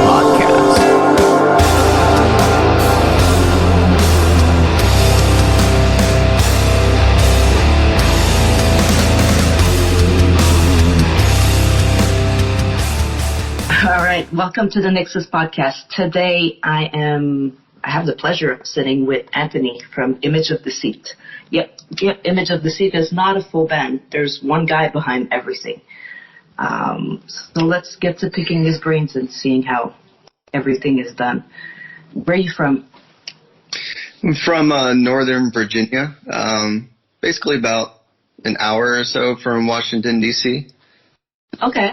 Podcast. All right, welcome to the NYXUS podcast. Today I have the pleasure of sitting with Anthony from Image of Deceit. Yep, Image of Deceit is not a full band. There's one guy behind everything. So let's get to picking his brains and seeing how everything is done. Where are you from? I'm from Northern Virginia, basically about an hour or so from Washington, D.C. Okay.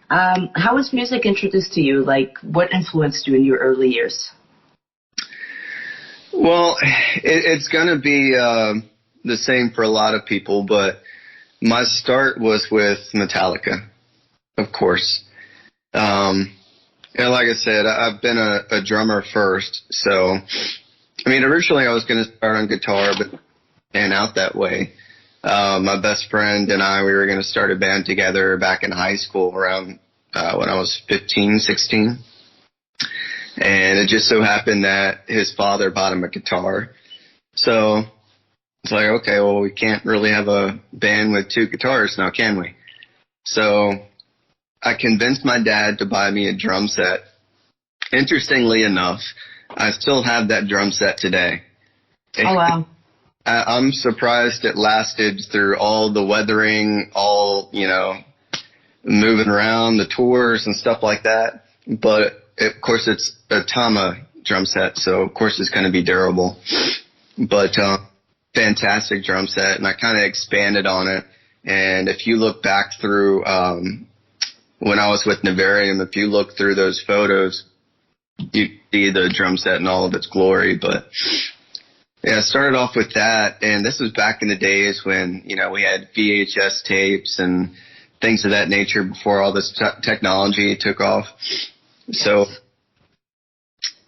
How was music introduced to you? Like, what influenced you in your early years? Well, it's going to be the same for a lot of people, but my start was with Metallica, of course. And like I said, I've been a drummer first. So, I mean, originally I was going to start on guitar, but pan out that way. My best friend and I, we were going to start a band together back in high school around when I was 15, 16. And it just so happened that his father bought him a guitar. So it's like, okay, well, we can't really have a band with two guitars now, can we? So I convinced my dad to buy me a drum set. Interestingly enough, I still have that drum set today. Oh, wow. I'm surprised it lasted through all the weathering, moving around, the tours and stuff like that. But, of course, it's a Tama drum set, so, of course, it's going to be durable. But fantastic drum set, and I kind of expanded on it. And if you look back through when I was with Navarium, if you look through those photos, you see the drum set in all of its glory. But yeah, I started off with that, and this was back in the days when, we had VHS tapes and things of that nature before all this technology took off. So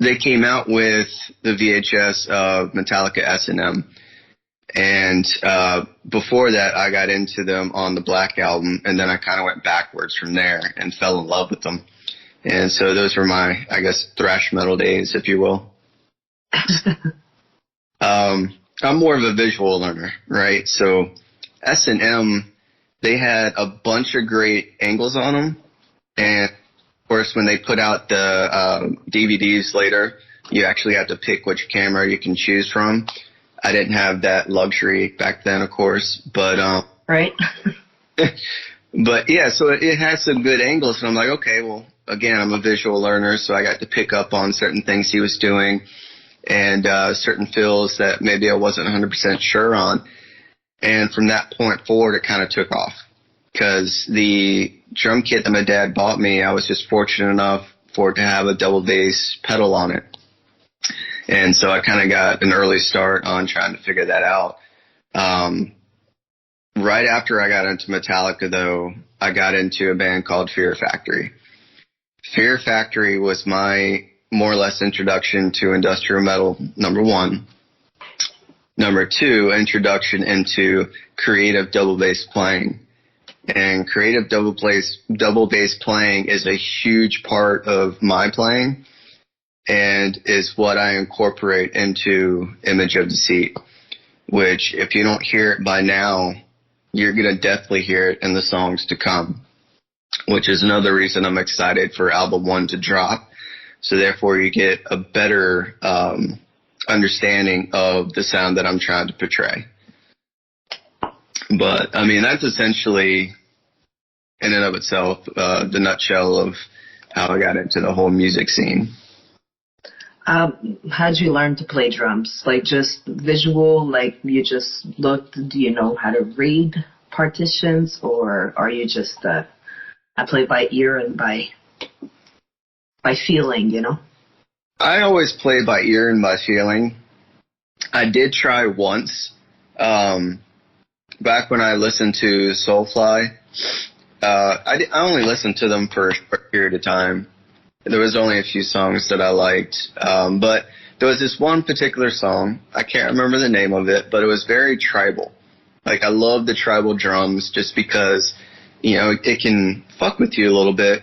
they came out with the VHS of Metallica S&M. And before that, I got into them on the Black Album, and then I kind of went backwards from there and fell in love with them. And so those were my, I guess, thrash metal days, if you will. I'm more of a visual learner, right? So S&M, they had a bunch of great angles on them. And, of course, when they put out the DVDs later, you actually have to pick which camera you can choose from. I didn't have that luxury back then, of course, but right. But yeah, so it has some good angles, and I'm like, okay, well, again, I'm a visual learner, so I got to pick up on certain things he was doing and certain feels that maybe I wasn't 100% sure on. And from that point forward, it kind of took off, because the drum kit that my dad bought me, I was just fortunate enough for it to have a double bass pedal on it. And so I kind of got an early start on trying to figure that out. Right after I got into Metallica, though, I got into a band called Fear Factory. Fear Factory was my more or less introduction to industrial metal, number one. Number two, introduction into creative double bass playing. And creative double bass playing is a huge part of my playing, and is what I incorporate into Image of Deceit, which, if you don't hear it by now, you're going to definitely hear it in the songs to come, which is another reason I'm excited for album 1 to drop. So therefore you get a better understanding of the sound that I'm trying to portray. But, I mean, that's essentially, in and of itself, the nutshell of how I got into the whole music scene. How'd you learn to play drums? Like, just visual, like you just looked, do you know how to read partitions, or are you just, I play by ear and by feeling, I always play by ear and by feeling. I did try once, back when I listened to Soulfly. I only listened to them for a short period of time. There was only a few songs that I liked, but there was this one particular song, I can't remember the name of it, but it was very tribal. Like, I love the tribal drums just because, it can fuck with you a little bit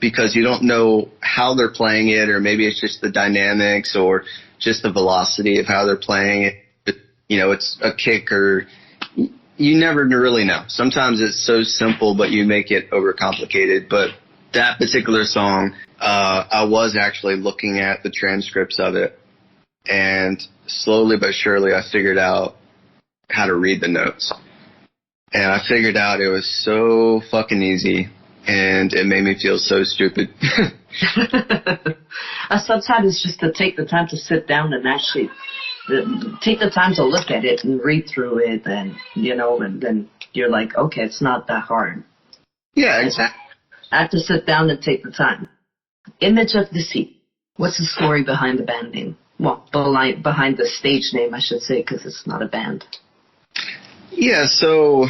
because you don't know how they're playing it, or maybe it's just the dynamics or just the velocity of how they're playing it. It's a kick, or you never really know. Sometimes it's so simple, but you make it overcomplicated. But that particular song, I was actually looking at the transcripts of it, and slowly but surely I figured out how to read the notes. And I figured out it was so fucking easy, and it made me feel so stupid. Sometimes it's just to take the time to sit down and actually take the time to look at it and read through it, and then you're like, okay, it's not that hard. Yeah, exactly. I have to sit down and take the time. Image of Deceit. What's the story behind the band name? Well, behind the stage name, I should say, because it's not a band. Yeah, so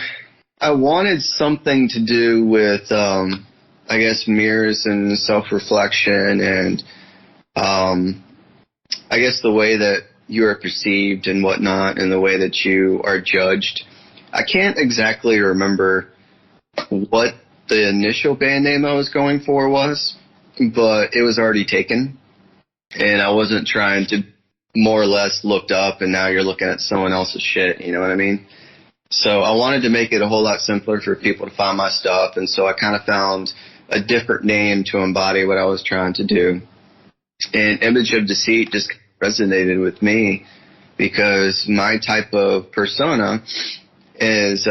I wanted something to do with, I guess, mirrors and self-reflection, and I guess the way that you are perceived and whatnot, and the way that you are judged. I can't exactly remember what the initial band name I was going for was, but it was already taken, and I wasn't trying to more or less looked up, and now you're looking at someone else's shit, you know what I mean? So I wanted to make it a whole lot simpler for people to find my stuff, and so I kind of found a different name to embody what I was trying to do. And Image of Deceit just resonated with me because my type of persona is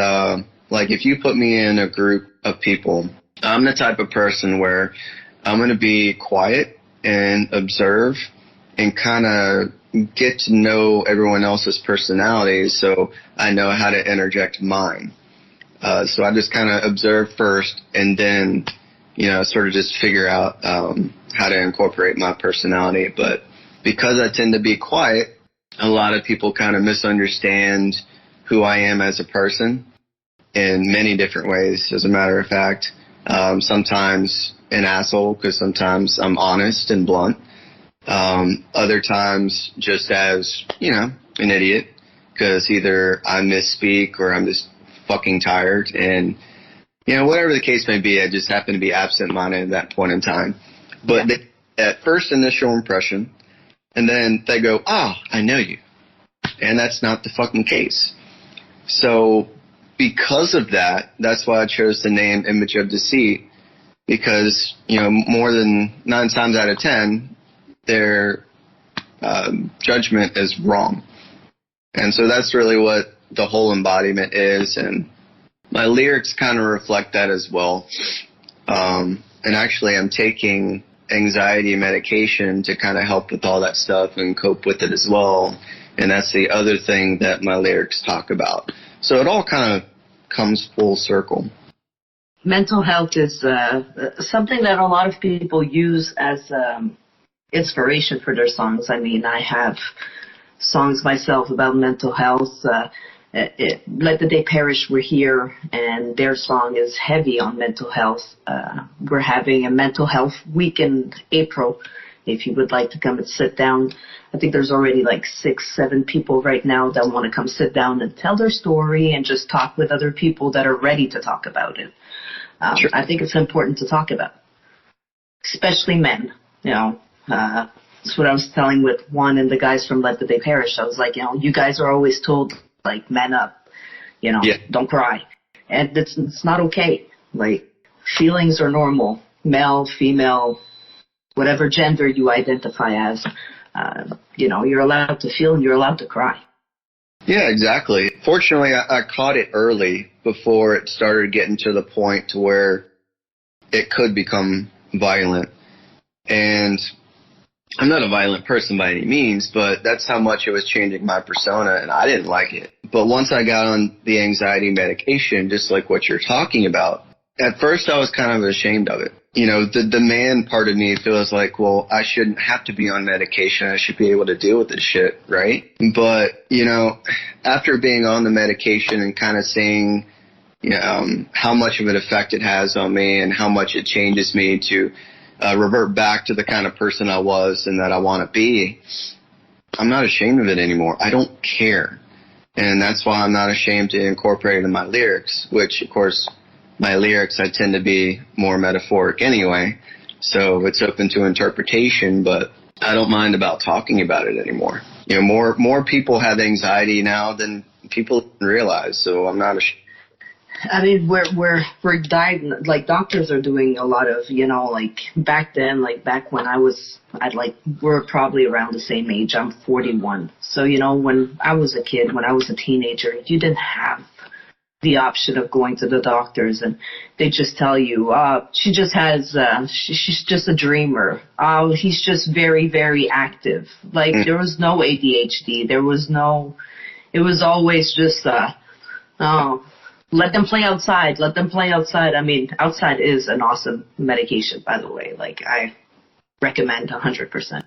like, if you put me in a group of people, I'm the type of person where I'm going to be quiet and observe and kind of get to know everyone else's personalities, so I know how to interject mine. So I just kind of observe first, and then, sort of just figure out how to incorporate my personality. But because I tend to be quiet, a lot of people kind of misunderstand who I am as a person in many different ways, as a matter of fact. Sometimes an asshole, because sometimes I'm honest and blunt. Other times just as, an idiot, because either I misspeak or I'm just fucking tired, and, whatever the case may be, I just happen to be absent-minded at that point in time. But at first initial impression, and then they go, I know you. And that's not the fucking case. So because of that, that's why I chose the name Image of Deceit, because, more than 9 times out of 10, their judgment is wrong. And so that's really what the whole embodiment is, and my lyrics kind of reflect that as well. And actually I'm taking anxiety medication to kind of help with all that stuff and cope with it as well. And that's the other thing that my lyrics talk about. So it all kind of comes full circle. Mental health is something that a lot of people use as inspiration for their songs. I mean, I have songs myself about mental health. Let the Day Perish were here, and their song is heavy on mental health. We're having a mental health week in April. If you would like to come and sit down, I think there's already like 6, 7 people right now that want to come sit down and tell their story and just talk with other people that are ready to talk about it. Sure. I think it's important to talk about, especially men. That's what I was telling with one and the guys from Let the Day Perish. I was like, you guys are always told, like, man up, Don't cry. And it's not okay. Like, feelings are normal. Male, female, whatever gender you identify as, you're allowed to feel and you're allowed to cry. Yeah, exactly. Fortunately, I caught it early before it started getting to the point to where it could become violent. And I'm not a violent person by any means, but that's how much it was changing my persona, and I didn't like it. But once I got on the anxiety medication, just like what you're talking about, at first I was kind of ashamed of it. The man part of me feels like, well, I shouldn't have to be on medication. I should be able to deal with this shit, right? But, after being on the medication and kind of seeing, how much of an effect it has on me and how much it changes me to revert back to the kind of person I was and that I want to be, I'm not ashamed of it anymore. I don't care. And that's why I'm not ashamed to incorporate it in my lyrics, which, of course, my lyrics, I tend to be more metaphoric anyway. So it's open to interpretation, but I don't mind about talking about it anymore. You know, more people have anxiety now than people realize. So I'm not ashamed. I mean, we're diagnosed, like doctors are doing a lot of, you know, like back then, like back when we're probably around the same age. I'm 41. So, you know, when I was a kid, when I was a teenager, you didn't have the option of going to the doctors, and they just tell you, she just has, she's just a dreamer. He's just very, very active. Like there was no ADHD. It was always just, let them play outside. Let them play outside. I mean, outside is an awesome medication, by the way. Like, I recommend 100%.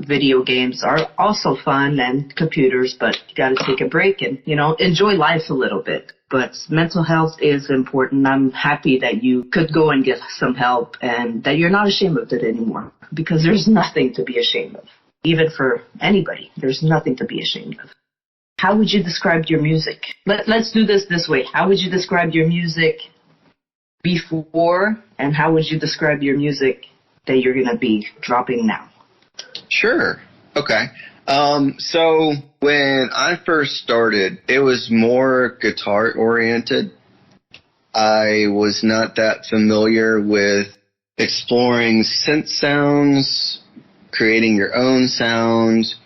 Video games are also fun, and computers, but you got to take a break and, you know, enjoy life a little bit. But mental health is important. I'm happy that you could go and get some help and that you're not ashamed of it anymore, because there's nothing to be ashamed of. Even for anybody, there's nothing to be ashamed of. How would you describe your music? Let's do this way. How would you describe your music before, and how would you describe your music that you're going to be dropping now? Sure. Okay. So when I first started, it was more guitar oriented. I was not that familiar with exploring synth sounds, creating your own sounds.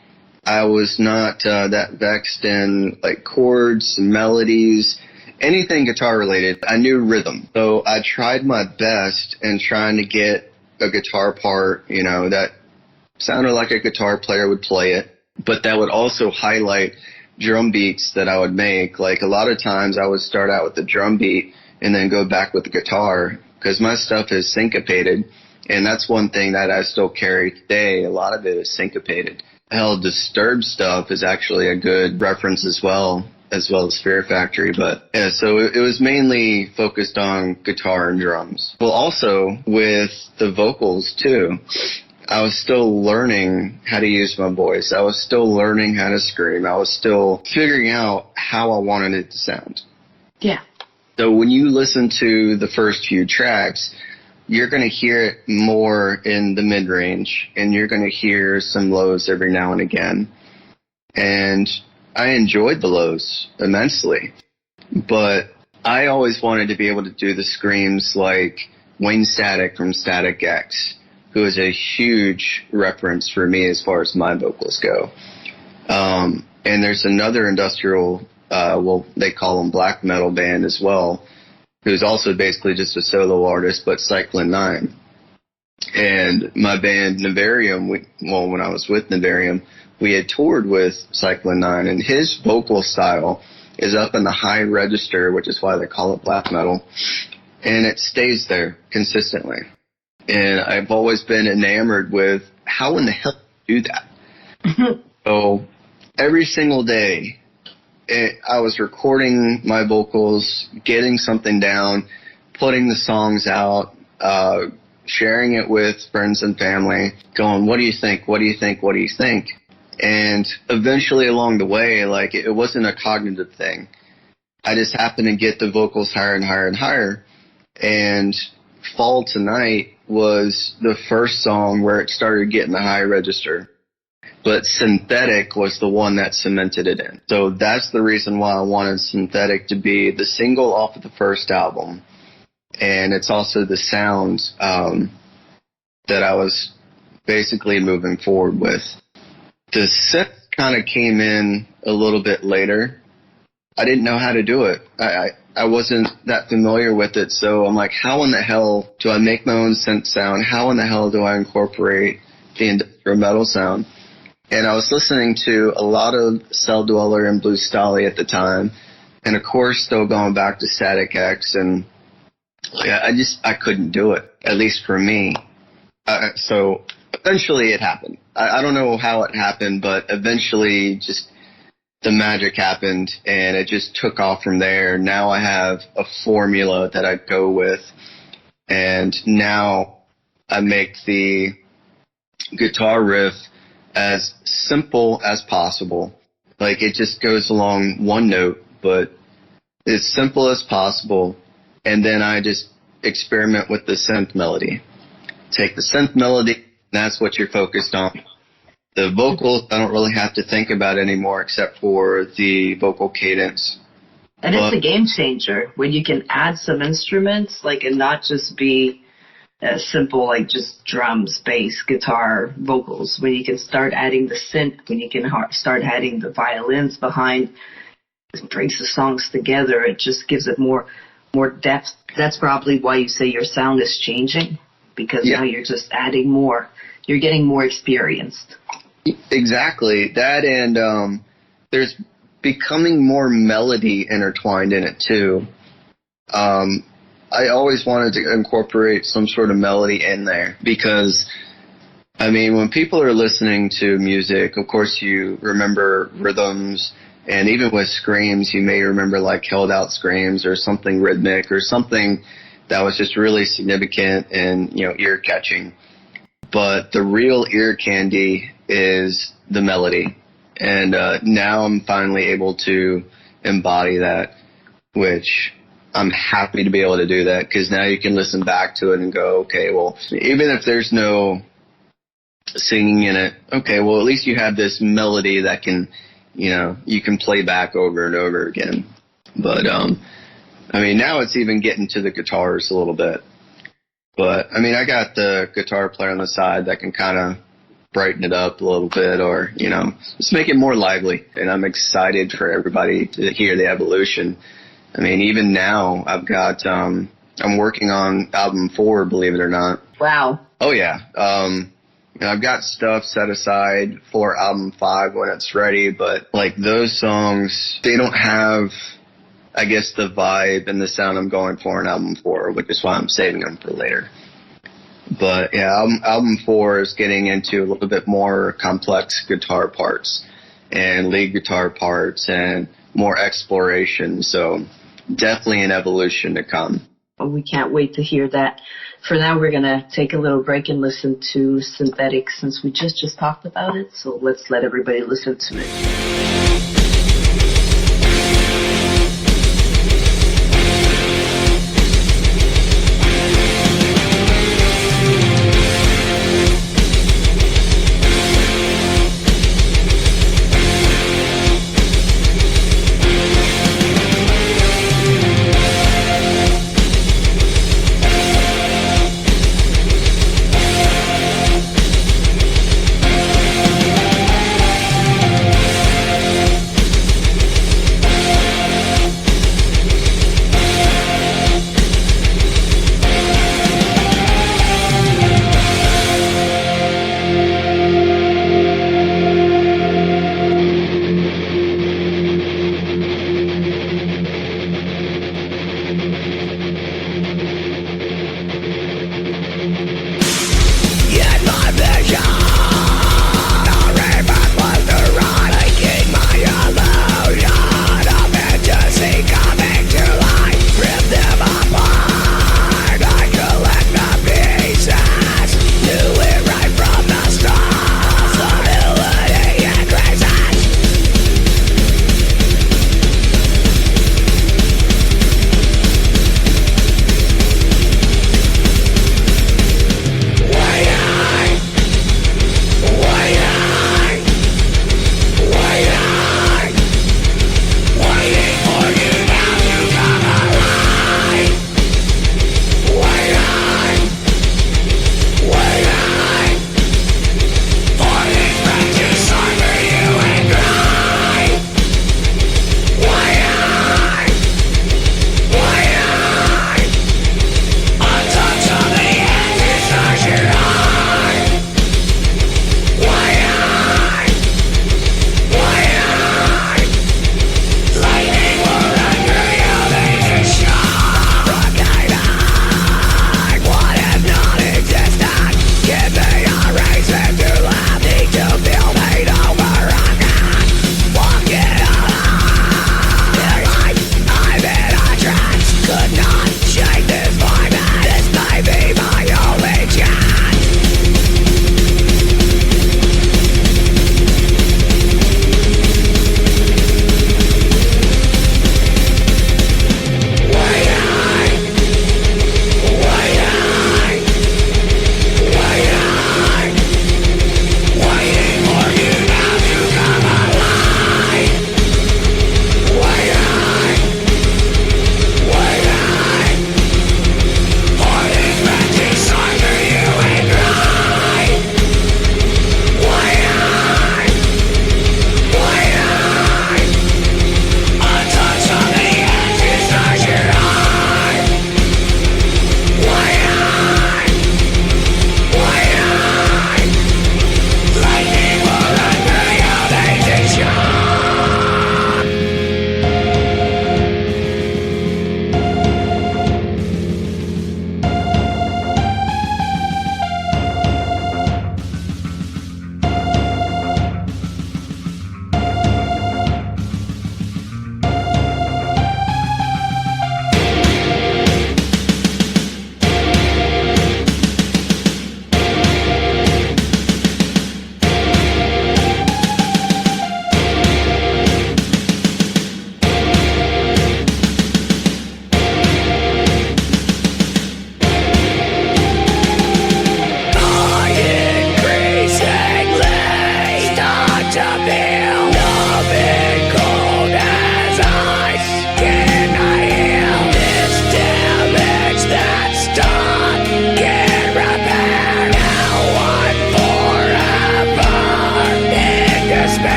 I was not that vexed in like chords, melodies, anything guitar related. I knew rhythm. So I tried my best in trying to get a guitar part, you know, that sounded like a guitar player would play it, but that would also highlight drum beats that I would make. Like a lot of times I would start out with the drum beat and then go back with the guitar, because my stuff is syncopated. And that's one thing that I still carry today. A lot of it is syncopated. Hell, Disturbed stuff is actually a good reference as well as Fear Factory. But yeah, so it was mainly focused on guitar and drums. Well, also with the vocals too, I was still learning how to use my voice. I was still learning how to scream. I was still figuring out how I wanted it to sound. Yeah. So when you listen to the first few tracks, you're going to hear it more in the mid-range, and you're going to hear some lows every now and again. And I enjoyed the lows immensely, but I always wanted to be able to do the screams like Wayne Static from Static X, who is a huge reference for me as far as my vocals go. And there's another industrial, they call them black metal band as well, who's also basically just a solo artist, but Cyclone 9. And my band, Nivarium, when I was with Nivarium, we had toured with Cyclone 9, and his vocal style is up in the high register, which is why they call it black metal, and it stays there consistently. And I've always been enamored with how in the hell do you do that? So every single day, I was recording my vocals, getting something down, putting the songs out, sharing it with friends and family, going, what do you think? What do you think? What do you think? And eventually along the way, like, it wasn't a cognitive thing. I just happened to get the vocals higher and higher and higher. And Fall Tonight was the first song where it started getting the high register. But Synthetic was the one that cemented it in. So that's the reason why I wanted Synthetic to be the single off of the first album. And it's also the sound that I was basically moving forward with. The synth kind of came in a little bit later. I didn't know how to do it. I wasn't that familiar with it, so I'm like, how in the hell do I make my own synth sound? How in the hell do I incorporate the industrial metal sound? And I was listening to a lot of Cell Dweller and Blue Stahli at the time, and of course still going back to Static X, and I couldn't do it, at least for me. So eventually it happened. I don't know how it happened, but eventually just the magic happened, and it just took off from there. Now I have a formula that I go with, and now I make the guitar riff as simple as possible. Like, it just goes along one note, but as simple as possible, and then I just experiment with the synth melody. take the synth melody, and that's what you're focused on. The vocals, I don't really have to think about anymore except for the vocal cadence. And it's a game changer when you can add some instruments, like, and not just be simple, like just drums, bass, guitar, vocals. When you can start adding the synth, when you can start adding the violins behind, it brings the songs together. It just gives it more depth. That's probably why you say your sound is changing, because now you're just adding more. You're getting more experienced. Exactly. That, and there's becoming more melody intertwined in it too. I always wanted to incorporate some sort of melody in there because, I mean, when people are listening to music, of course you remember rhythms, and even with screams, you may remember like held out screams or something rhythmic or something that was just really significant and, you know, ear catching. But the real ear candy is the melody. And now I'm finally able to embody that, which I'm happy to be able to do that, because now you can listen back to it and go, okay, well, even if there's no singing in it, okay, well, at least you have this melody that can, you know, you can play back over and over again. But, I mean, now it's even getting to the guitars a little bit. But, I mean, I got the guitar player on the side that can kind of brighten it up a little bit, or, you know, just make it more lively. And I'm excited for everybody to hear the evolution. I mean, even now I've got, I'm working on album 4, believe it or not. Wow. Oh yeah. And I've got stuff set aside for album 5 when it's ready, but like those songs, they don't have, I guess, the vibe and the sound I'm going for in album 4, which is why I'm saving them for later. But yeah, album 4 is getting into a little bit more complex guitar parts and lead guitar parts and more exploration. So definitely an evolution to come. Well, we can't wait to hear that. For now, we're going to take a little break and listen to Synthetic, since we just talked about it. So let's let everybody listen to it.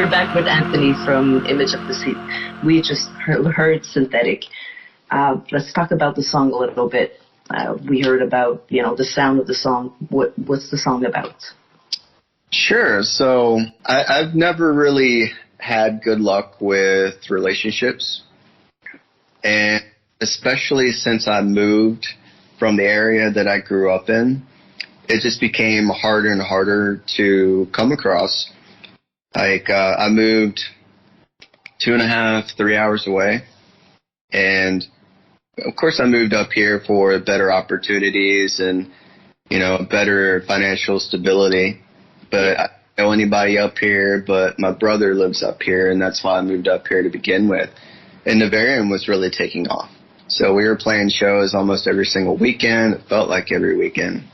We're back with Anthony from Image of Deceit. We just heard Synthetic. Let's talk about the song a little bit. We heard about, the sound of the song. What's the song about? Sure. So I've never really had good luck with relationships. And especially since I moved from the area that I grew up in, it just became harder and harder to come across. Like, I moved 2.5, 3 hours away. And of course I moved up here for better opportunities and, better financial stability. But I don't know anybody up here, but my brother lives up here, and that's why I moved up here to begin with. And Navarium was really taking off. So we were playing shows almost every single weekend. It felt like every weekend.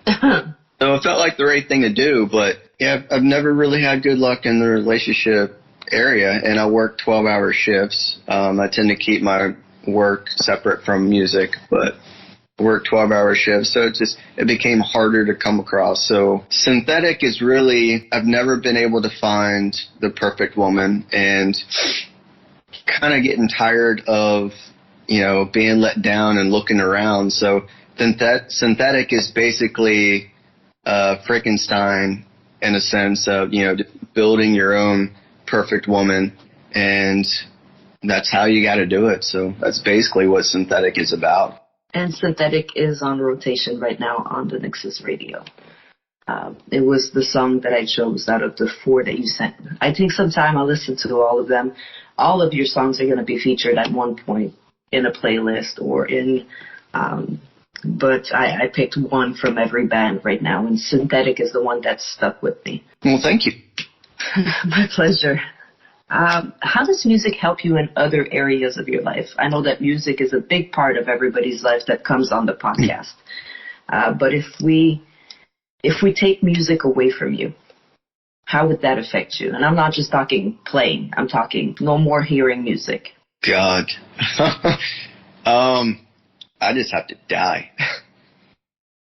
So it felt like the right thing to do, but yeah, I've never really had good luck in the relationship area, and I work 12-hour shifts. I tend to keep my work separate from music, but I work 12-hour shifts, so it became harder to come across. So Synthetic is really, I've never been able to find the perfect woman, and kind of getting tired of, being let down and looking around. So Synthetic is basically Frankenstein in a sense of, building your own perfect woman, and that's how you got to do it. So that's basically what Synthetic is about. And Synthetic is on rotation right now on the NYXUS radio. It was the song that I chose out of the 4 that you sent. I think sometime I'll listen to all of them. All of your songs are going to be featured at one point in a playlist or in... but I picked one from every band right now, and Synthetic is the one that's stuck with me. Well, thank you. My pleasure. How does music help you in other areas of your life? I know that music is a big part of everybody's life that comes on the podcast. But if we take music away from you, how would that affect you? And I'm not just talking playing. I'm talking no more hearing music. God. I just have to die.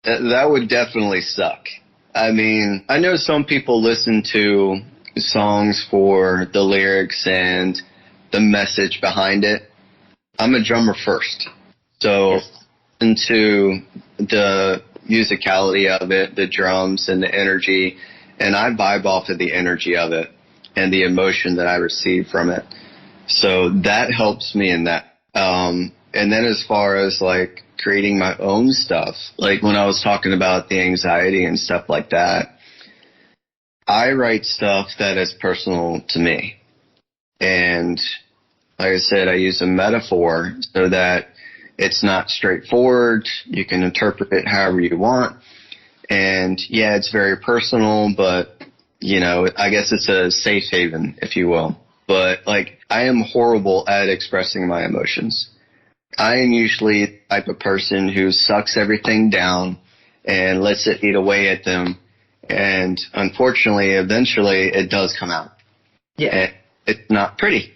That would definitely suck. I mean, I know some people listen to songs for the lyrics and the message behind it. I'm a drummer first. So into the musicality of it, the drums and the energy, and I vibe off of the energy of it and the emotion that I receive from it. So that helps me in that. And then as far as like creating my own stuff, like when I was talking about the anxiety and stuff like that, I write stuff that is personal to me. And like I said, I use a metaphor so that it's not straightforward. You can interpret it however you want. And yeah, it's very personal, but I guess it's a safe haven, if you will. But like, I am horrible at expressing my emotions. I am usually the type of person who sucks everything down and lets it eat away at them. And unfortunately, eventually it does come out. Yeah. And it's not pretty.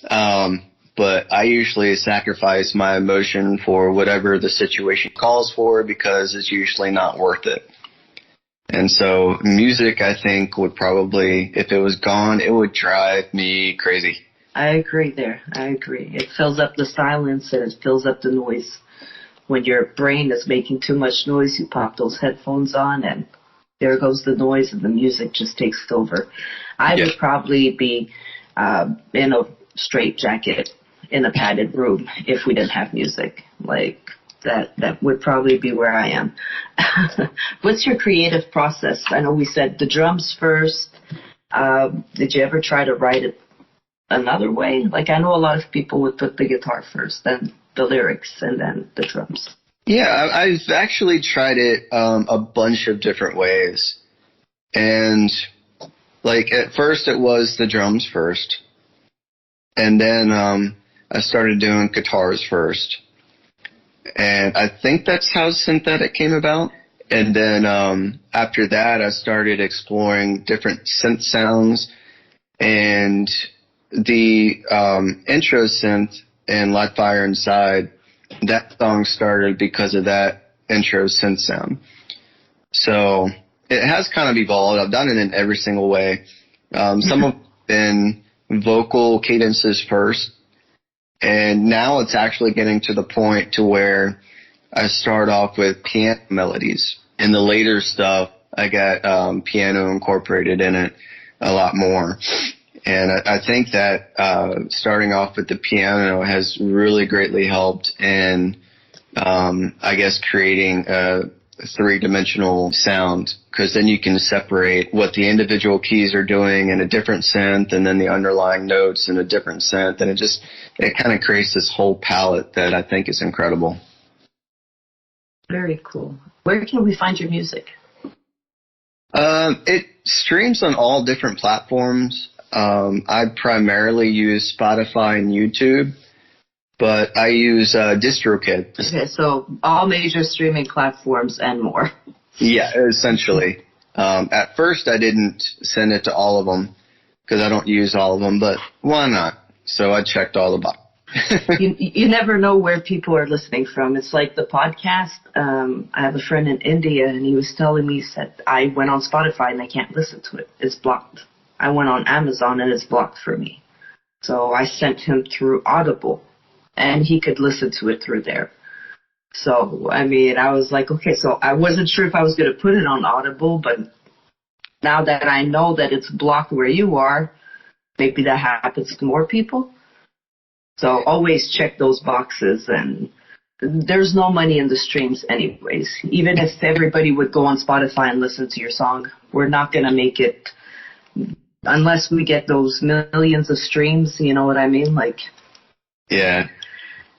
But I usually sacrifice my emotion for whatever the situation calls for because it's usually not worth it. And so music, I think, would probably, if it was gone, it would drive me crazy. I agree there. I agree. It fills up the silence and it fills up the noise. When your brain is making too much noise, you pop those headphones on and there goes the noise and the music just takes over. I would probably be in a straitjacket in a padded room if we didn't have music. Like that would probably be where I am. What's your creative process? I know we said the drums first. Did you ever try to write it another way? Like I know a lot of people would put the guitar first, then the lyrics, and then the drums. Yeah, I've actually tried it a bunch of different ways. And like at first it was the drums first. And then I started doing guitars first. And I think that's how Synthetic came about. And then after that I started exploring different synth sounds, and the intro synth in Light Fire Inside, that song started because of that intro synth sound. So it has kind of evolved. I've done it in every single way. Some of them have been vocal cadences first, and now it's actually getting to the point to where I start off with piano melodies. In the later stuff, I got piano incorporated in it a lot more. And I think that starting off with the piano has really greatly helped in, I guess, creating a three-dimensional sound, because then you can separate what the individual keys are doing in a different synth and then the underlying notes in a different synth. And it kind of creates this whole palette that I think is incredible. Very cool. Where can we find your music? It streams on all different platforms. I primarily use Spotify and YouTube, but I use DistroKid. Okay, so all major streaming platforms and more. Yeah, essentially. At first, I didn't send it to all of them because I don't use all of them, but why not? So I checked all the boxes. You never know where people are listening from. It's like the podcast. I have a friend in India, and he was telling me, he said, I went on Spotify and I can't listen to it. It's blocked. I went on Amazon and it's blocked for me. So I sent him through Audible, and he could listen to it through there. So, I mean, I was like, okay, so I wasn't sure if I was going to put it on Audible, but now that I know that it's blocked where you are, maybe that happens to more people. So always check those boxes, and there's no money in the streams anyways. Even if everybody would go on Spotify and listen to your song, we're not going to make it unless we get those millions of streams, you know what I mean? Like, yeah.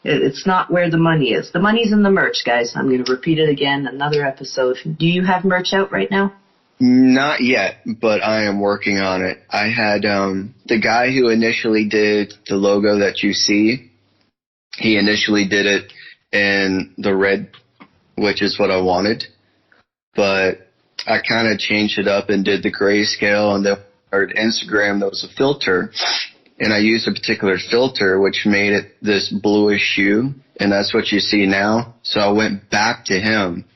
It's not where the money is. The money's in the merch, guys. I'm going to repeat it again, another episode. Do you have merch out right now? Not yet, but I am working on it. I had the guy who initially did the logo that you see, he initially did it in the red, which is what I wanted. But I kind of changed it up and did the grayscale, and then started Instagram. There was a filter, and I used a particular filter which made it this bluish hue, and that's what you see now. So I went back to him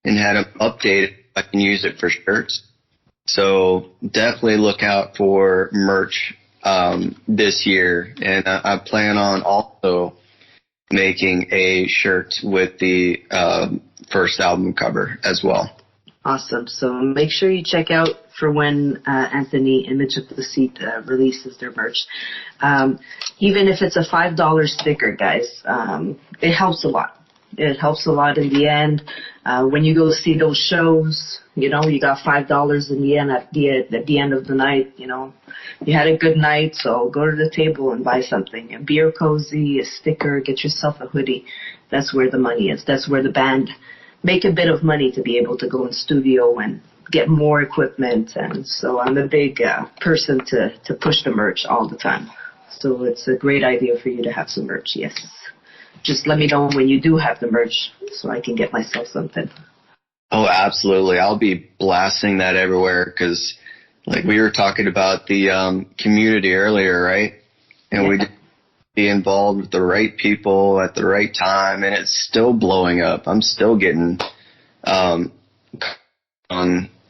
and had him update it. I can use it for shirts. So definitely look out for merch this year. And I plan on also making a shirt with the first album cover as well. Awesome. So make sure you check out for when Anthony, Image of Deceit, releases their merch. Even if it's a $5 sticker, guys, it helps a lot. It helps a lot in the end. When you go see those shows, you know, you got $5 in the end at the end of the night, you know. You had a good night, so go to the table and buy something. A beer cozy, a sticker, get yourself a hoodie. That's where the money is. That's where the band make a bit of money to be able to go in studio and get more equipment. And so I'm a big person to push the merch all the time. So it's a great idea for you to have some merch, yes. Just let me know when you do have the merch so I can get myself something. Oh, absolutely. I'll be blasting that everywhere because, like, we were talking about the community earlier, right? And we be involved with the right people at the right time, and it's still blowing up. I'm still getting on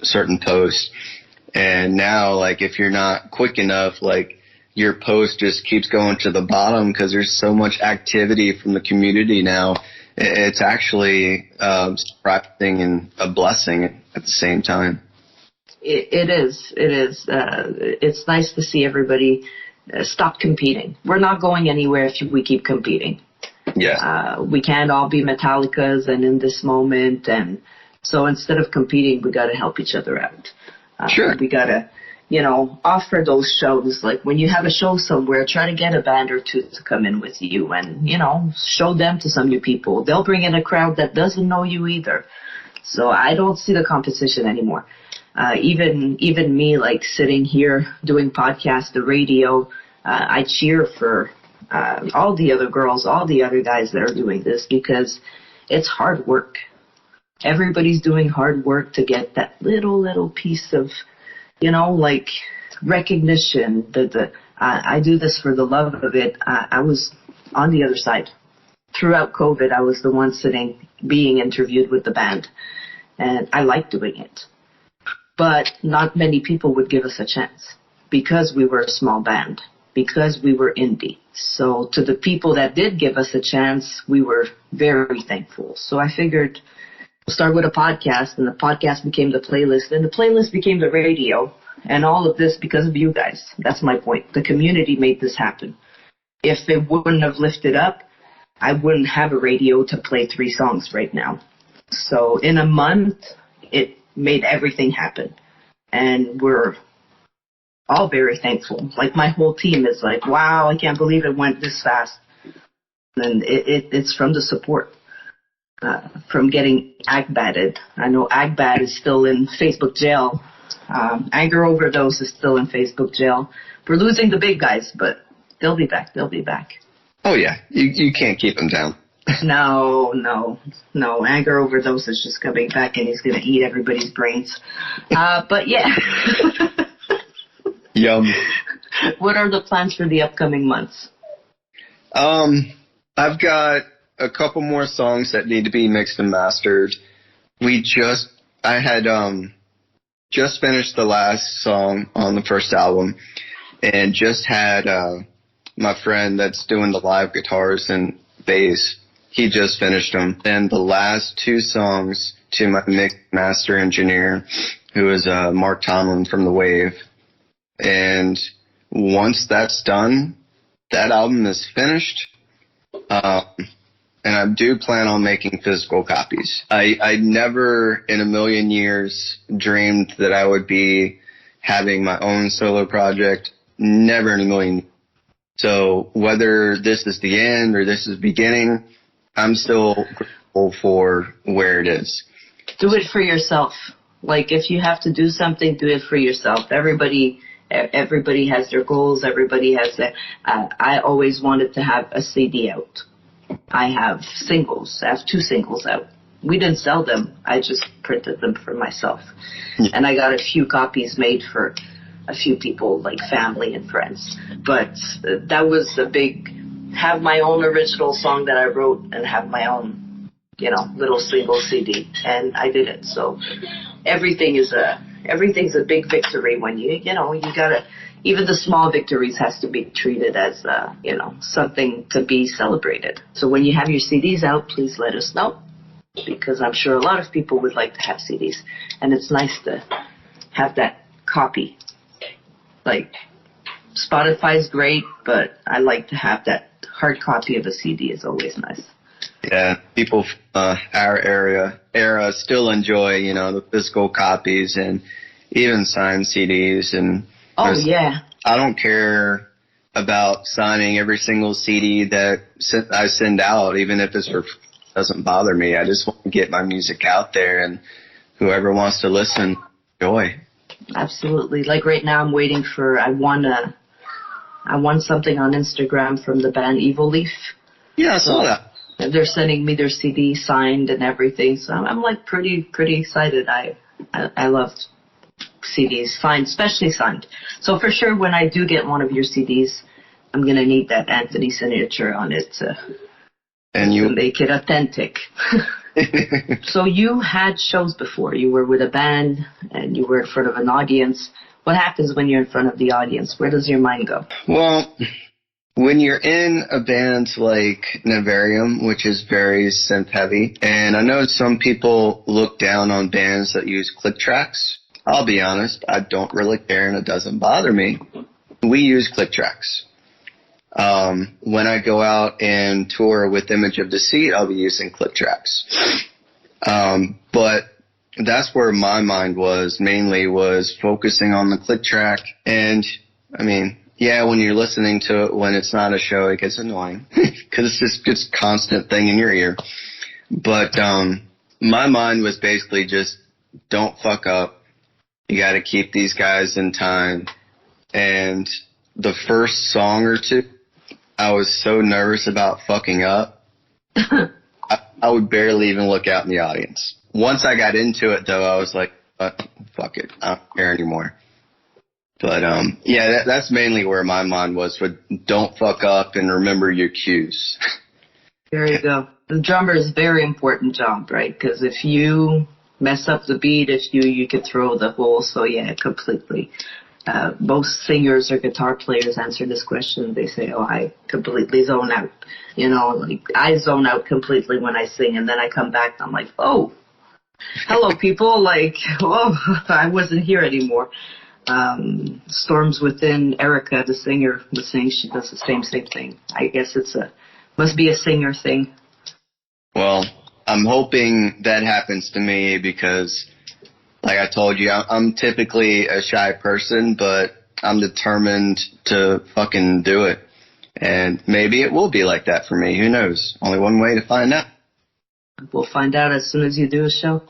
certain posts. And now, like, if you're not quick enough, like, your post just keeps going to the bottom because there's so much activity from the community now. It's actually surprising and a blessing at the same time. It is. It's nice to see everybody stop competing. We're not going anywhere if we keep competing. Yeah. We can't all be Metallicas and in this moment. And so instead of competing, we got to help each other out. Sure. We got to, you know, offer those shows. Like when you have a show somewhere, try to get a band or two to come in with you and, you know, show them to some new people. They'll bring in a crowd that doesn't know you either. So I don't see the competition anymore. Even me, like sitting here doing podcasts, the radio, I cheer for all the other girls, all the other guys that are doing this because it's hard work. Everybody's doing hard work to get that little piece of, you know, like recognition. I do this for the love of it. I was on the other side. Throughout COVID, I was the one being interviewed with the band, and I liked doing it. But not many people would give us a chance. because we were a small band, because we were indie. So to the people that did give us a chance, we were very thankful. So I figured we'll start with a podcast, and the podcast became the playlist, and the playlist became the radio, and all of this because of you guys. That's my point. The community made this happen. If it wouldn't have lifted up, I wouldn't have a radio to play 3 songs right now. So in a month, it made everything happen. And we're all very thankful. Like, my whole team is like, wow, I can't believe it went this fast. And it's from the support, from getting agbatted. I know Agbat is still in Facebook jail. Anger Overdose is still in Facebook jail. We're losing the big guys, but they'll be back. They'll be back. Oh, yeah. You can't keep them down. No. Anger Overdose is just coming back, and he's going to eat everybody's brains. But, yeah. Yum. What are the plans for the upcoming months? I've got a couple more songs that need to be mixed and mastered. I had just finished the last song on the first album, and just had my friend that's doing the live guitars and bass. He just finished them. And the last 2 songs to my mix master engineer, who is Mark Tomlin from The Wave. And once that's done, that album is finished. And I do plan on making physical copies. I never in a million years dreamed that I would be having my own solo project. Never in a million. So whether this is the end or this is beginning, I'm still grateful for where it is. Do it for yourself. Like, if you have to do something, do it for yourself. Everybody has their goals. Everybody has their, I always wanted to have a CD out. I have singles. I have 2 singles out. We didn't sell them. I just printed them for myself. Yeah. And I got a few copies made for a few people, like family and friends. But that was a big, have my own original song that I wrote and have my own, little single CD. And I did it. So everything's a big victory when you gotta, even the small victories has to be treated as, something to be celebrated. So when you have your CDs out, please let us know, because I'm sure a lot of people would like to have CDs, and it's nice to have that copy. Like, Spotify's great, but I like to have that hard copy of a CD. Is always nice. Yeah, people our era still enjoy, the physical copies and even signed CDs. And oh, yeah. I don't care about signing every single CD that I send out, even if it doesn't bother me. I just want to get my music out there, and whoever wants to listen, enjoy. Absolutely. Like right now, I'm waiting for, I won something on Instagram from the band Evil Leaf. Yeah, I saw that. They're sending me their CD signed and everything, so I'm like pretty excited. I love CDs, especially signed. So for sure, when I do get one of your CDs, I'm gonna need that Anthony signature on it to make it authentic. So you had shows before. You were with a band and you were in front of an audience. What happens when you're in front of the audience? Where does your mind go? Well, when you're in a band like Navarium, which is very synth heavy, and I know some people look down on bands that use click tracks. I'll be honest, I don't really care, and it doesn't bother me. We use click tracks. When I go out and tour with Image of Deceit, I'll be using click tracks. But that's where my mind was focusing on the click track. And I mean, yeah, when you're listening to it, when it's not a show, it gets annoying because it's just constant thing in your ear. But, my mind was basically just don't fuck up. You got to keep these guys in time. And the first song or two, I was so nervous about fucking up. I would barely even look out in the audience. Once I got into it, though, I was like, fuck it. I don't care anymore. But, yeah, that's mainly where my mind was, with don't fuck up and remember your cues. There you go. The drummer is a very important job, right? Because if you mess up the beat, you could throw the whole, so yeah, completely. most singers or guitar players answer this question. They say, oh, I completely zone out. Like I zone out completely when I sing, and then I come back and I'm like, oh, hello, people. Like, oh, I wasn't here anymore. Storms Within, Erica, the singer, was saying she does the same thing. I guess must be a singer thing. Well, I'm hoping that happens to me because, like I told you, I'm typically a shy person, but I'm determined to fucking do it. And maybe it will be like that for me. Who knows? Only one way to find out. We'll find out as soon as you do a show.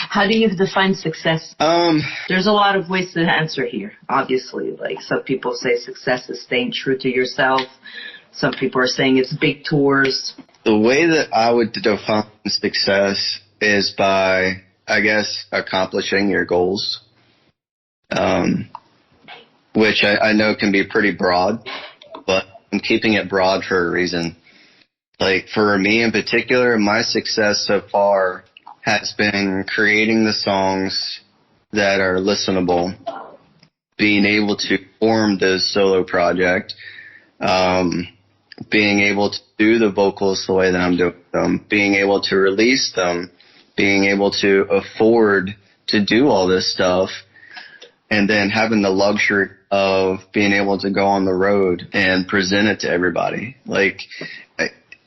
How do you define success? There's a lot of ways to answer here, obviously. Like some people say success is staying true to yourself. Some people are saying it's big tours. The way that I would define success is by, I guess, accomplishing your goals, which I know can be pretty broad, but I'm keeping it broad for a reason. Like for me in particular, my success so far has been creating the songs that are listenable, being able to form this solo project, being able to do the vocals the way that I'm doing them, being able to release them, being able to afford to do all this stuff, and then having the luxury of being able to go on the road and present it to everybody. Like,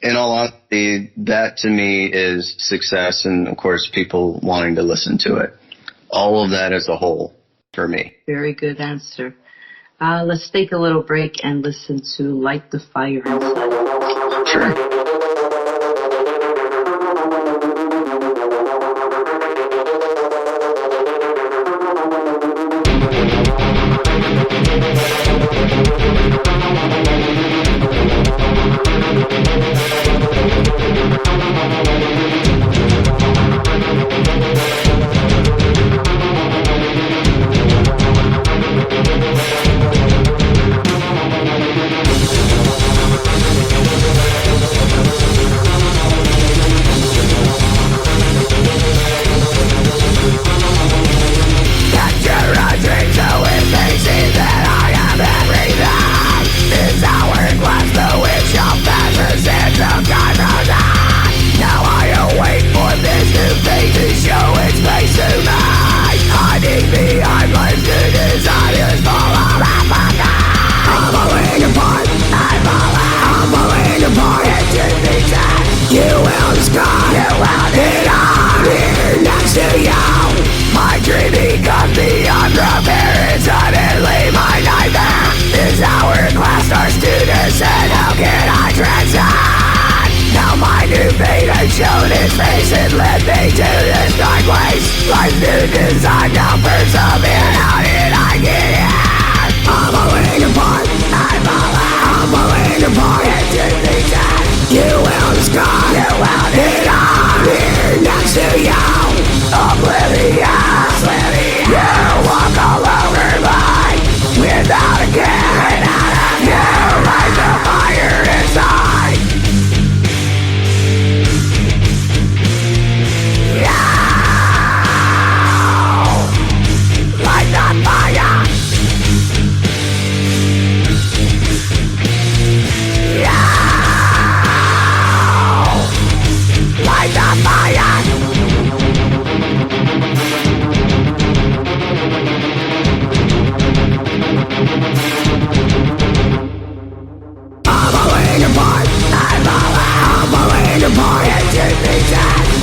in all honesty, that to me is success, and of course people wanting to listen to it. All of that as a whole for me. Very good answer. Let's take a little break and listen to Light the Fire Inside. Sure. Showed his face and led me to this dark place. Life's new design, now persevere. How did I get here? I'm falling apart, I'm falling apart. Into the dead, you will discard. You will need I'm here next to you. Oblivious, you walk all over mine without a care. You light the fire inside.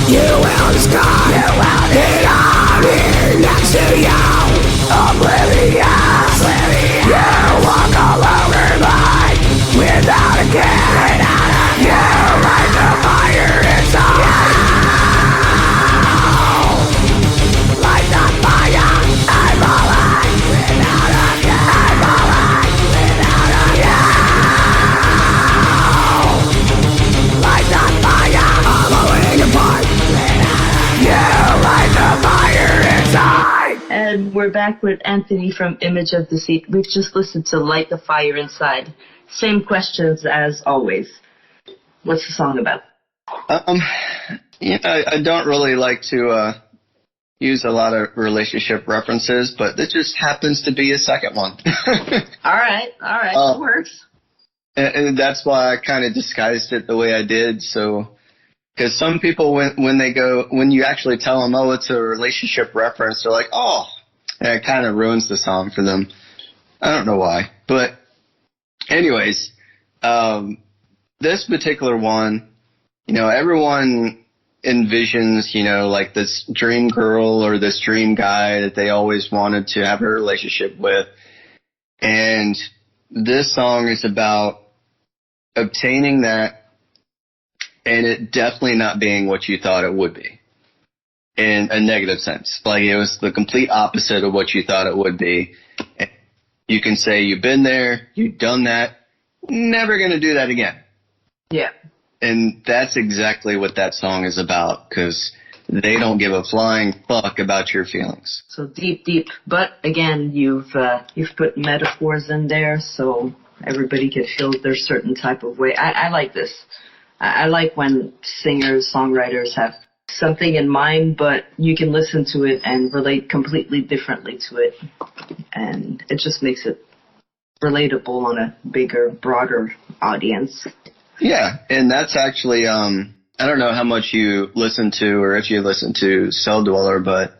You will discard. You will need I'm here next to you. Oblivious, you walk all over mine without a care. You light the fire inside. Light the fire. I'm alive without a care. I'm alive without a care. Light the fire. I'm falling apart. And we're back with Anthony from Image of Deceit. We've just listened to Light the Fire Inside. Same questions as always. What's the song about? I don't really like to use a lot of relationship references, but this just happens to be a second one. All right, it works. And that's why I kind of disguised it the way I did. So, because some people, when you actually tell them, oh, it's a relationship reference, they're like, oh, and it kind of ruins the song for them. I don't know why. But anyways, this particular one, everyone envisions, like this dream girl or this dream guy that they always wanted to have a relationship with. And this song is about obtaining that and it definitely not being what you thought it would be in a negative sense. Like it was the complete opposite of what you thought it would be. And you can say you've been there, you've done that, never going to do that again. Yeah. And that's exactly what that song is about, because they don't give a flying fuck about your feelings. So deep. But again, you've put metaphors in there so everybody can feel their certain type of way. I like this. I like when singers, songwriters have something in mind, but you can listen to it and relate completely differently to it. And it just makes it relatable on a bigger, broader audience. Yeah, and that's actually, I don't know how much you listen to or if you listen to Cell Dweller, but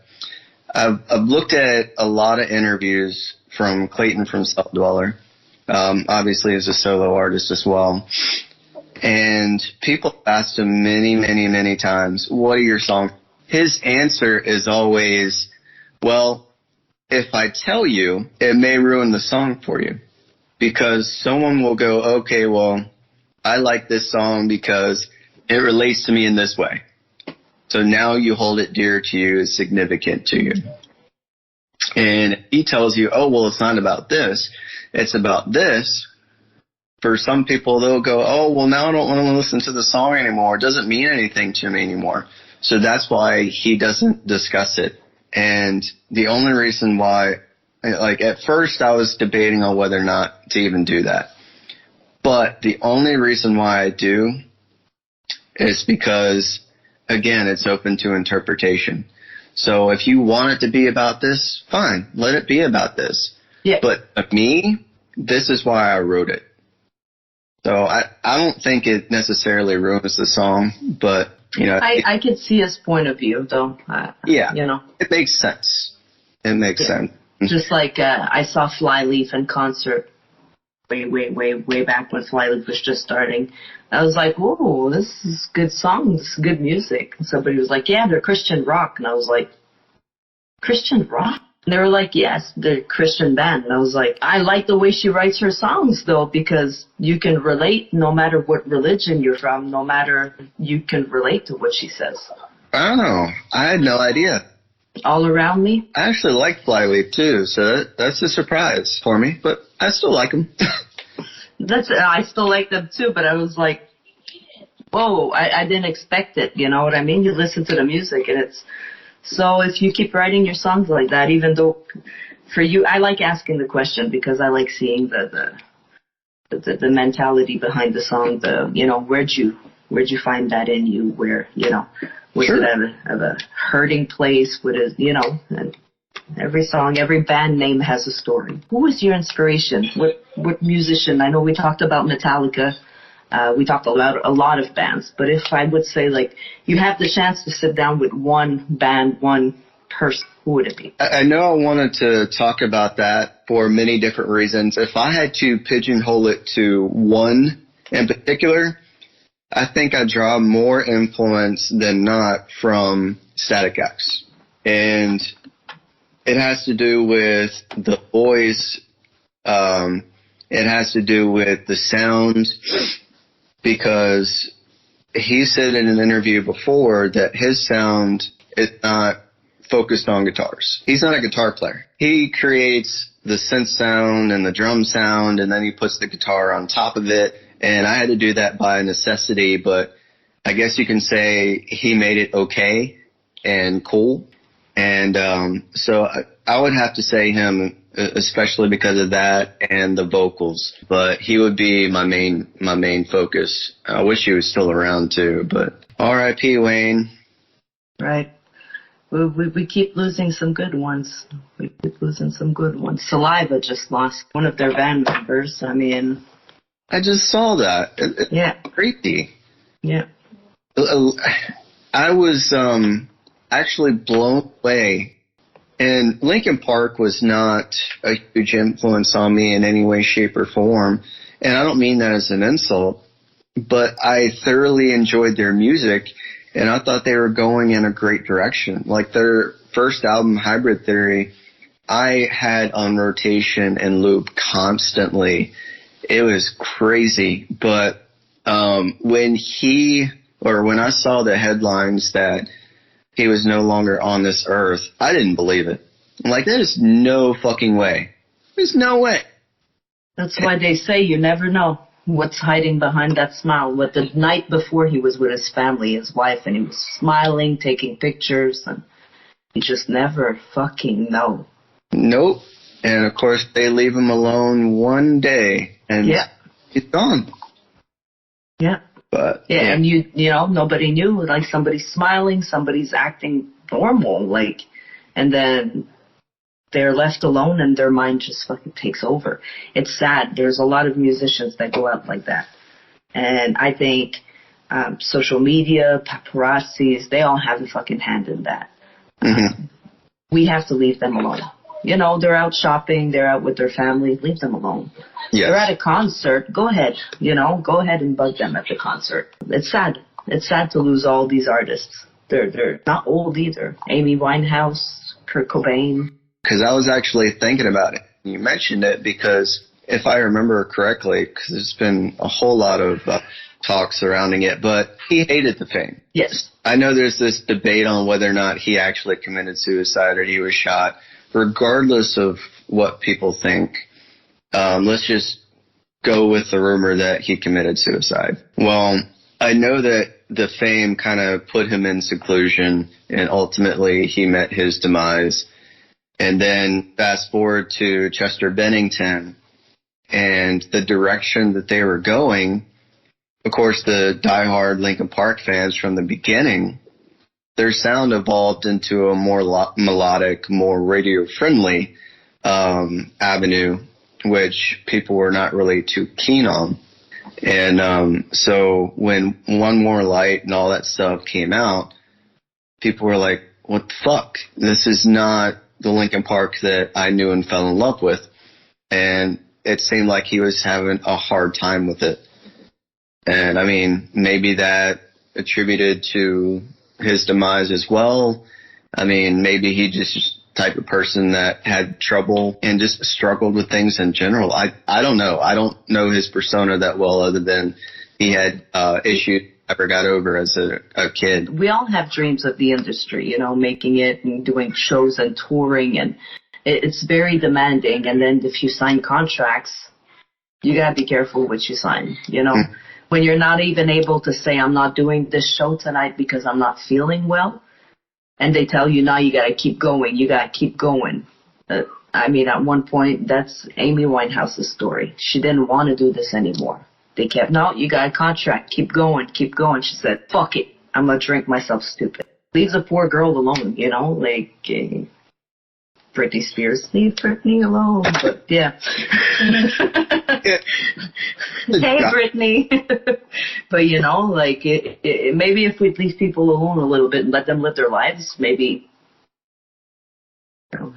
I've looked at a lot of interviews from Clayton from Cell Dweller, obviously as a solo artist as well. And people asked him many times, what are your songs? His answer is always, well, if I tell you, it may ruin the song for you. Because someone will go, okay, well, I like this song because it relates to me in this way. So now you hold it dear to you, it's significant to you. And he tells you, oh, well, it's not about this, it's about this. For some people, they'll go, oh, well, now I don't want to listen to the song anymore. It doesn't mean anything to me anymore. So that's why he doesn't discuss it. And the only reason why, like at first I was debating on whether or not to even do that. But the only reason why I do is because, again, it's open to interpretation. So if you want it to be about this, fine, let it be about this. Yeah. But me, this is why I wrote it. So I don't think it necessarily ruins the song, but, I could see his point of view, though. Yeah. It makes sense. It makes sense. Just like I saw Flyleaf in concert way back when Flyleaf was just starting. I was like, whoa, this is good songs, good music. And somebody was like, yeah, they're Christian rock. And I was like, Christian rock? And they were like, yes, they're a Christian band. And I was like, I like the way she writes her songs, though, because you can relate no matter what religion you're from, no matter, you can relate to what she says. Oh, I had no idea. All Around Me? I actually like Flyleaf, too, so that's a surprise for me, but I still like them. I still like them, too, but I was like, whoa, I didn't expect it, you know what I mean? You listen to the music, and it's... So if you keep writing your songs like that, even though for you, I like asking the question because I like seeing the mentality behind the song. Where'd you find that in you? Where, was Sure. it at a hurting place? And every song, every band name has a story. Who was your inspiration? What musician? I know we talked about Metallica. We talked about a lot of bands, but if I would say, like, you have the chance to sit down with one band, one person, who would it be? I know I wanted to talk about that for many different reasons. If I had to pigeonhole it to one in particular, I think I draw more influence than not from Static X. And it has to do with the voice. It has to do with the sound. Because he said in an interview before that his sound is not focused on guitars. He's not a guitar player. He creates the synth sound and the drum sound, and then he puts the guitar on top of it. And I had to do that by necessity, but I guess you can say he made it okay and cool. And so I would have to say him, especially because of that and the vocals. But he would be my main focus. I wish he was still around too, but R.I.P. Wayne. Right. We keep losing some good ones. We keep losing some good ones. Saliva just lost one of their band members. I mean, I just saw that. Yeah. Crazy. Yeah. I was actually blown away. And Linkin Park was not a huge influence on me in any way, shape, or form. And I don't mean that as an insult, but I thoroughly enjoyed their music, and I thought they were going in a great direction. Like their first album, Hybrid Theory, I had on rotation and loop constantly. It was crazy. But when I saw the headlines that he was no longer on this earth, I didn't believe it. I'm like, there's no fucking way. There's no way. That's why they say you never know what's hiding behind that smile. But the night before, he was with his family, his wife, and he was smiling, taking pictures, and you just never fucking know. Nope. And of course, they leave him alone one day, and he's gone. Yeah. But yeah, and you know, nobody knew. Like, somebody's smiling, somebody's acting normal, like, and then they're left alone and their mind just fucking takes over. It's sad. There's a lot of musicians that go out like that. And I think social media, paparazzis, they all have a fucking hand in that. Mm-hmm. We have to leave them alone. You know, they're out shopping, they're out with their family, leave them alone. Yes. They're at a concert, go ahead, go ahead and bug them at the concert. It's sad. It's sad to lose all these artists. They're not old either. Amy Winehouse, Kurt Cobain. Because I was actually thinking about it. You mentioned it because if I remember correctly, because there's been a whole lot of talk surrounding it, but he hated the fame. Yes. I know there's this debate on whether or not he actually committed suicide or he was shot. Regardless of what people think, let's just go with the rumor that he committed suicide. Well, I know that the fame kind of put him in seclusion, and ultimately he met his demise. And then fast forward to Chester Bennington and the direction that they were going. Of course, the diehard Linkin Park fans from the beginning, their sound evolved into a more melodic, more radio-friendly avenue, which people were not really too keen on. And so when One More Light and all that stuff came out, people were like, what the fuck? This is not the Linkin Park that I knew and fell in love with. And it seemed like he was having a hard time with it. And I mean, maybe that attributed to his demise as well. I mean, maybe he just type of person that had trouble and just struggled with things in general. I don't know. I don't know his persona that well, other than he had issues never got over as a kid. We all have dreams of the industry, making it and doing shows and touring, and it's very demanding. And then if you sign contracts, you gotta be careful what you sign, When you're not even able to say, I'm not doing this show tonight because I'm not feeling well, and they tell you, now you gotta keep going, I mean, at one point, that's Amy Winehouse's story. She didn't want to do this anymore. They kept, no, you got a contract, keep going. She said, fuck it, I'm gonna drink myself stupid. Leave the poor girl alone, like Britney Spears, leave Britney alone. But yeah. Hey, Britney. But maybe if we'd leave people alone a little bit and let them live their lives, maybe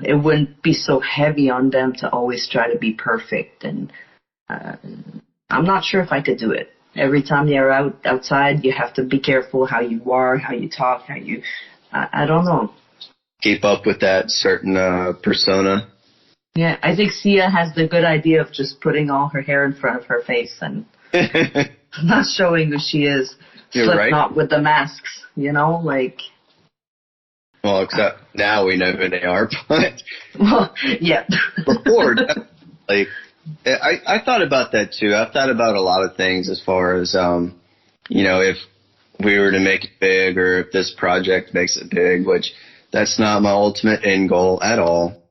it wouldn't be so heavy on them to always try to be perfect. And I'm not sure if I could do it. Every time you're outside, you have to be careful how you are, how you talk, I don't know. Keep up with that certain persona. Yeah, I think Sia has the good idea of just putting all her hair in front of her face and not showing who she is. Slipknot with the masks, Well, except now we know who they are, but... Well, yeah. Before, I thought about that too. I've thought about a lot of things as far as, if we were to make it big or if this project makes it big, which that's not my ultimate end goal at all.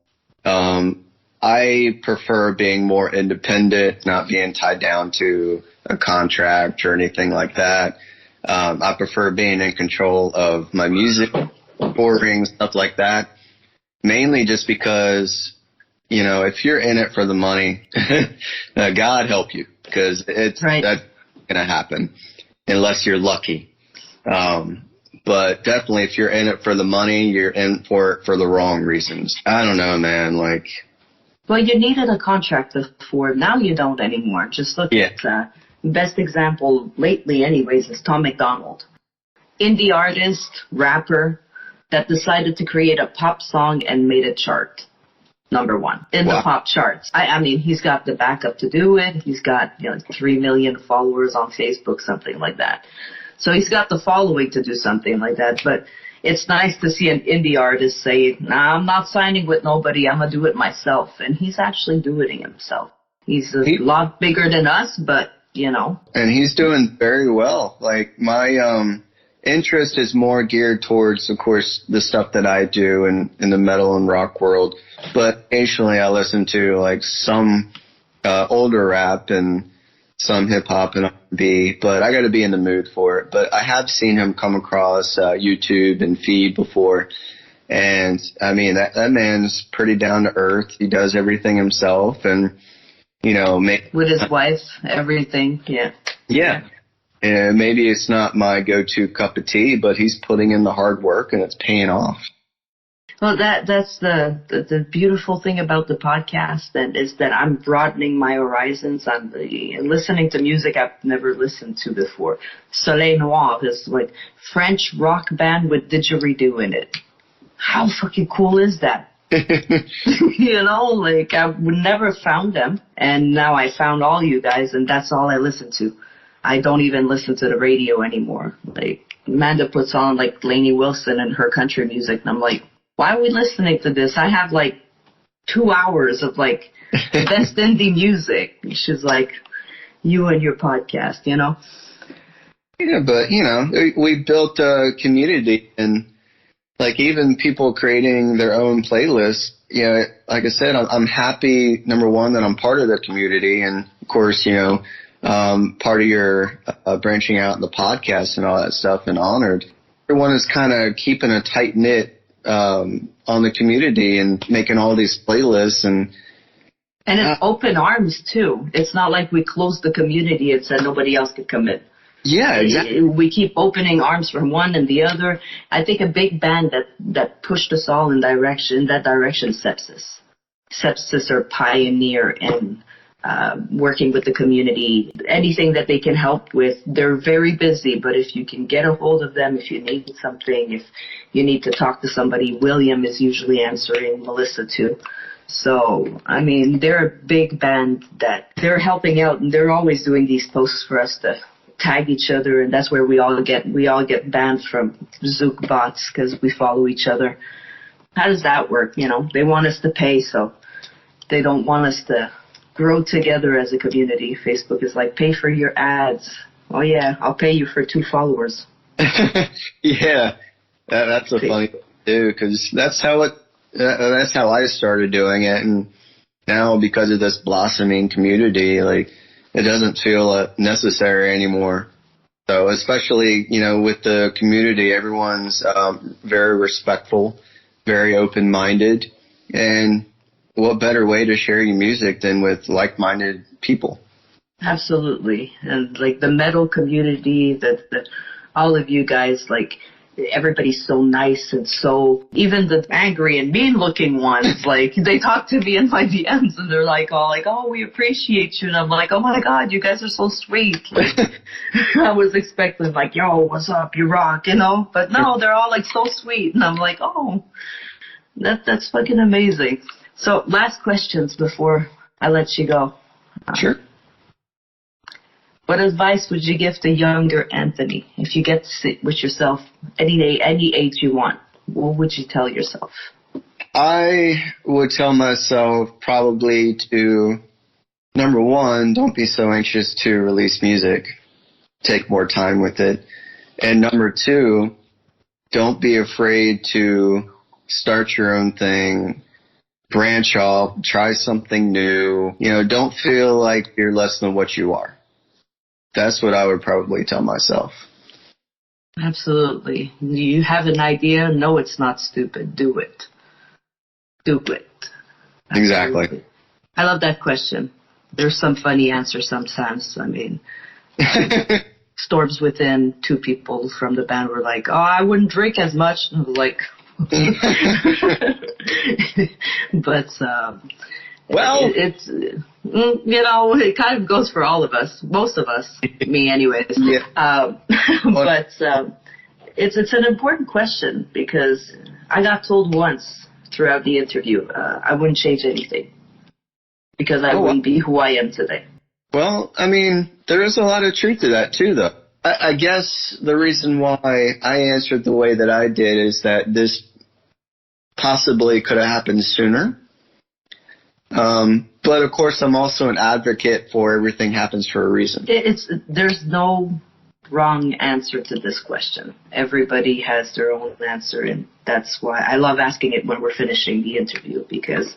I prefer being more independent, not being tied down to a contract or anything like that. I prefer being in control of my music touring, stuff like that. Mainly just because, if you're in it for the money, God help you, because that's going to happen unless you're lucky. But definitely if you're in it for the money, you're in for it for the wrong reasons. I don't know, man. Well, you needed a contract before. Now you don't anymore. Just look at best example lately anyways is Tom McDonald. Indie artist, rapper that decided to create a pop song and made it chart. Number 1 in the pop charts. I mean, he's got the backup to do it. He's got 3 million followers on Facebook, something like that. So he's got the following to do something like that. But it's nice to see an indie artist say, nah, I'm not signing with nobody. I'm going to do it myself. And he's actually doing it himself. He's a lot bigger than us, but, And he's doing very well. My interest is more geared towards, of course, the stuff that I do in the metal and rock world. But occasionally I listen to, some older rap and some hip-hop and R&B, but I got to be in the mood for it. But I have seen him come across YouTube and feed before, and I mean that man's pretty down to earth. He does everything himself, and with his wife, everything. Yeah. And maybe it's not my go-to cup of tea, but he's putting in the hard work, and it's paying off. Well, that's the beautiful thing about the podcast, is that I'm broadening my horizons. I'm listening to music I've never listened to before. Soleil Noir is French rock band with didgeridoo in it. How fucking cool is that? I would never found them, and now I found all you guys, and that's all I listen to. I don't even listen to the radio anymore. Amanda puts on Lainey Wilson and her country music, and I'm like, why are we listening to this? I have 2 hours of best indie music. She's like, you and your podcast, Yeah, but we built a community, and even people creating their own playlists. Like I said, I'm happy. Number 1, that I'm part of the community, and of course, part of your branching out in the podcast and all that stuff, and honored. Everyone is kind of keeping a tight knit on the community and making all these playlists, and it's open arms too. It's not like we closed the community and said nobody else could come in. Yeah, exactly. We keep opening arms from one and the other. I think a big band that pushed us all in that direction, Sepsis. Sepsis are pioneer in working with the community. Anything that they can help with, they're very busy, but if you can get a hold of them, if you need something, if you need to talk to somebody, William is usually answering, Melissa too. So, I mean, they're a big band that they're helping out, and they're always doing these posts for us to tag each other, and that's where we all get banned from Zook bots because we follow each other. How does that work? They want us to pay, so they don't want us to grow together as a community. Facebook is like, pay for your ads. Oh yeah, I'll pay you for 2 followers. Yeah, that's a funny thing to do, because that's how I started doing it, and now because of this blossoming community, it doesn't feel necessary anymore. So especially, with the community, everyone's very respectful, very open-minded, and what better way to share your music than with like-minded people? Absolutely. And the metal community, all of you guys, everybody's so nice, and so even the angry and mean looking ones, they talk to me in my DMs and they're oh, we appreciate you. And I'm like, oh my God, you guys are so sweet. I was expecting yo, what's up? You rock, but no, they're all so sweet. And I'm like, oh, that's fucking amazing. So last questions before I let you go. Sure. What advice would you give to younger Anthony if you get to sit with yourself any age you want? What would you tell yourself? I would tell myself probably to, number 1, don't be so anxious to release music. Take more time with it. And number 2, don't be afraid to start your own thing, branch off, try something new. Don't feel like you're less than what you are. That's what I would probably tell myself. Absolutely. You have an idea? No, it's not stupid. Do it. Do it. Absolutely. Exactly. I love that question. There's some funny answers sometimes. I mean, Storms Within, two people from the band were like, oh, I wouldn't drink as much. And I was like, but Well, it's it kind of goes for all of us, most of us, me anyways. Yeah. But it's an important question because I got told once throughout the interview I wouldn't change anything because I wouldn't be who I am today. Well, I mean, there is a lot of truth to that too, though. I guess the reason why I answered the way that I did is that this possibly could have happened sooner. But of course, I'm also an advocate for everything happens for a reason. There's no wrong answer to this question. Everybody has their own answer, and that's why I love asking it when we're finishing the interview because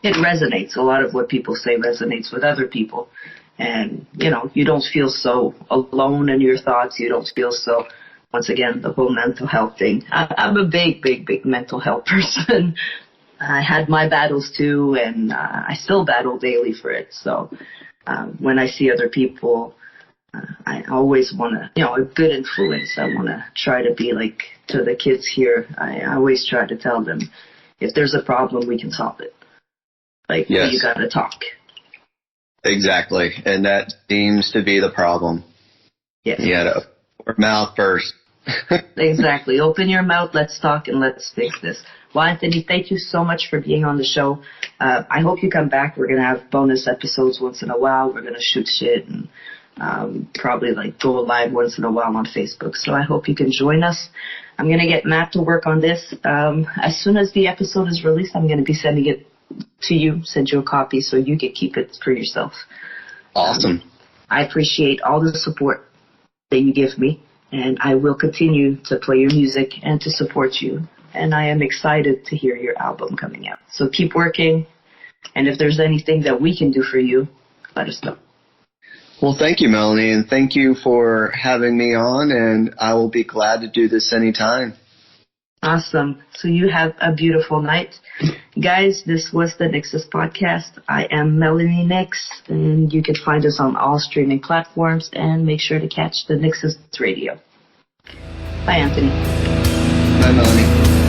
it resonates. A lot of what people say resonates with other people. And, you don't feel so alone in your thoughts. You don't feel so, once again, the whole mental health thing. I'm a big, big, big mental health person. I had my battles too, and I still battle daily for it. So when I see other people, I always want to, a good influence. I want to try to be like to the kids here. I always try to tell them, if there's a problem, we can solve it. Like, yes. You got to talk. Exactly, and that seems to be the problem. Yes. You gotta open your mouth first. Exactly. Open your mouth, let's talk, and let's fix this. Well, Anthony, thank you so much for being on the show. I hope you come back. We're going to have bonus episodes once in a while. We're going to shoot shit and probably go live once in a while on Facebook. So I hope you can join us. I'm going to get Matt to work on this. As soon as the episode is released, I'm going to be sending it to you, send you a copy so you can keep it for yourself. Awesome. I appreciate all the support that you give me, and I will continue to play your music and to support you. And I am excited to hear your album coming out. So keep working, and if there's anything that we can do for you, let us know. Well, thank you, Melanie, and thank you for having me on, and I will be glad to do this anytime. Awesome. So you have a beautiful night. Guys, this was the NYXUS podcast. I am Melanie Nyx, and you can find us on all streaming platforms, and make sure to catch the NYXUS radio. Bye, Anthony. Bye, Melanie.